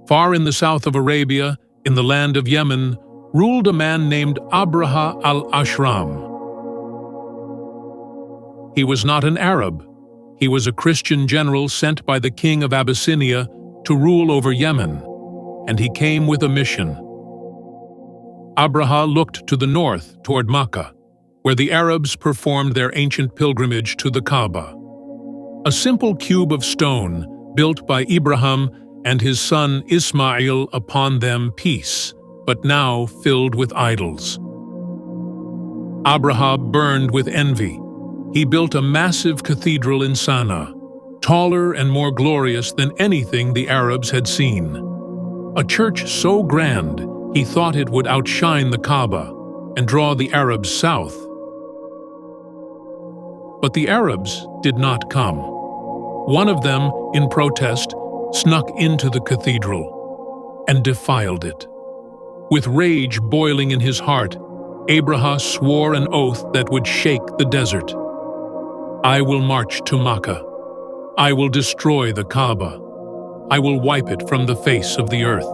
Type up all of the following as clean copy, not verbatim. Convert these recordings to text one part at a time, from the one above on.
Far in the south of Arabia, in the land of Yemen, ruled a man named Abraha al-Ashram. He was not an Arab. He was a Christian general sent by the king of Abyssinia to rule over Yemen, and he came with a mission. Abraha looked to the north toward Makkah, where the Arabs performed their ancient pilgrimage to the Kaaba. A simple cube of stone built by Ibrahim and his son Ismail, upon them peace, but now filled with idols. Abraha burned with envy. He built a massive cathedral in Sana'a, taller and more glorious than anything the Arabs had seen. A church so grand, he thought it would outshine the Kaaba and draw the Arabs south. But the Arabs did not come. One of them, in protest, snuck into the cathedral and defiled it. With rage boiling in his heart, Abraha swore an oath that would shake the desert. I will march to Makkah. I will destroy the Kaaba. I will wipe it from the face of the earth.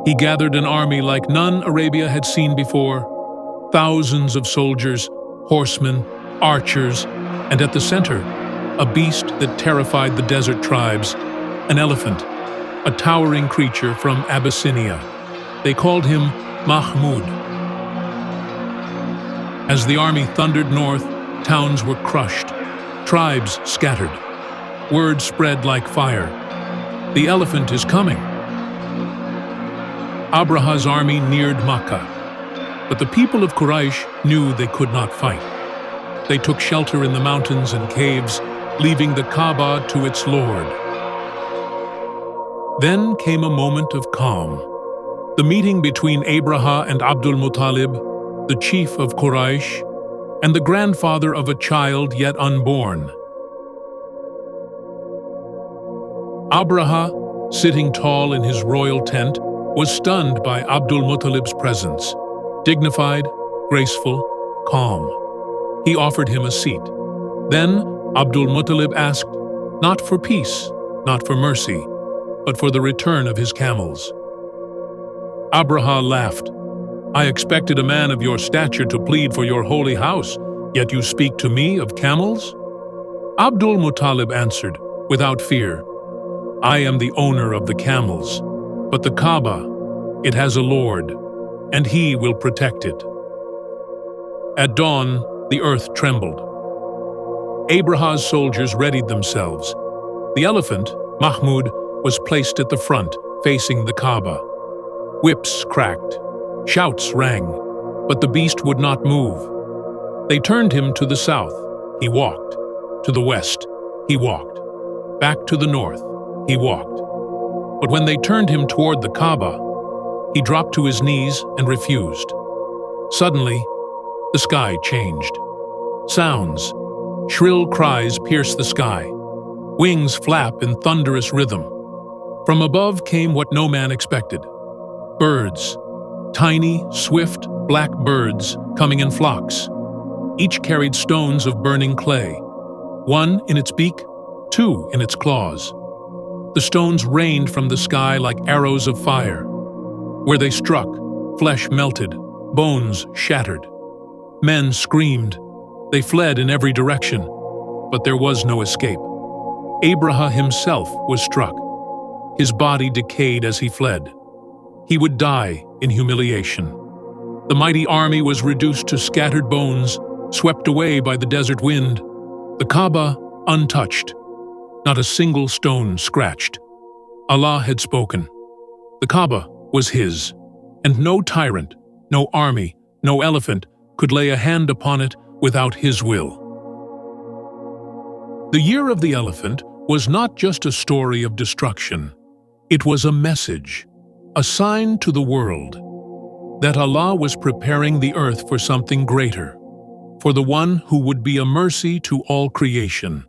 He gathered an army like none Arabia had seen before, thousands of soldiers, horsemen, archers, and at the center, a beast that terrified the desert tribes, an elephant, a towering creature from Abyssinia. They called him Mahmud. As the army thundered north, towns were crushed, tribes scattered. Word spread like fire. The elephant is coming. Abraha's army neared Makkah, but the people of Quraysh knew they could not fight. They took shelter in the mountains and caves, leaving the Kaaba to its Lord. Then came a moment of calm. The meeting between Abraha and Abdul Muttalib, the chief of Quraysh, and the grandfather of a child yet unborn. Abraha, sitting tall in his royal tent, was stunned by Abdul Muttalib's presence, dignified, graceful, calm. He offered him a seat. Then Abdul Muttalib asked, not for peace, not for mercy, but for the return of his camels. Abraha laughed. I expected a man of your stature to plead for your holy house, yet you speak to me of camels? Abdul Muttalib answered, without fear, I am the owner of the camels, but the Kaaba, it has a Lord, and he will protect it. At dawn, the earth trembled. Abraha's soldiers readied themselves. The elephant, Mahmud, was placed at the front, facing the Kaaba. Whips cracked, shouts rang, but the beast would not move. They turned him to the south, he walked. To the west, he walked. Back to the north, he walked. But when they turned him toward the Kaaba, he dropped to his knees and refused. Suddenly, the sky changed. Sounds, shrill cries pierce the sky. Wings flap in thunderous rhythm. From above came what no man expected. Birds, tiny, swift, black birds coming in flocks. Each carried stones of burning clay, one in its beak, two in its claws. The stones rained from the sky like arrows of fire. Where they struck, flesh melted, bones shattered. Men screamed. They fled in every direction, but there was no escape. Abraha himself was struck. His body decayed as he fled. He would die in humiliation. The mighty army was reduced to scattered bones, swept away by the desert wind. The Kaaba untouched, not a single stone scratched. Allah had spoken. The Kaaba was his, and no tyrant, no army, no elephant could lay a hand upon it without his will. The Year of the Elephant was not just a story of destruction. It was a message, a sign to the world that Allah was preparing the earth for something greater, for the one who would be a mercy to all creation,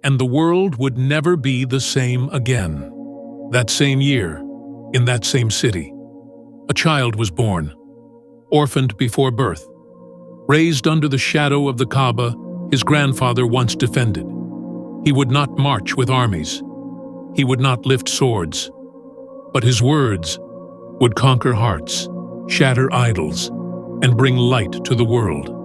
and the world would never be the same again. That same year, in that same city, a child was born, orphaned before birth, raised under the shadow of the Kaaba his grandfather once defended. He would not march with armies. he would not lift swords, but his words would conquer hearts, shatter idols, and bring light to the world.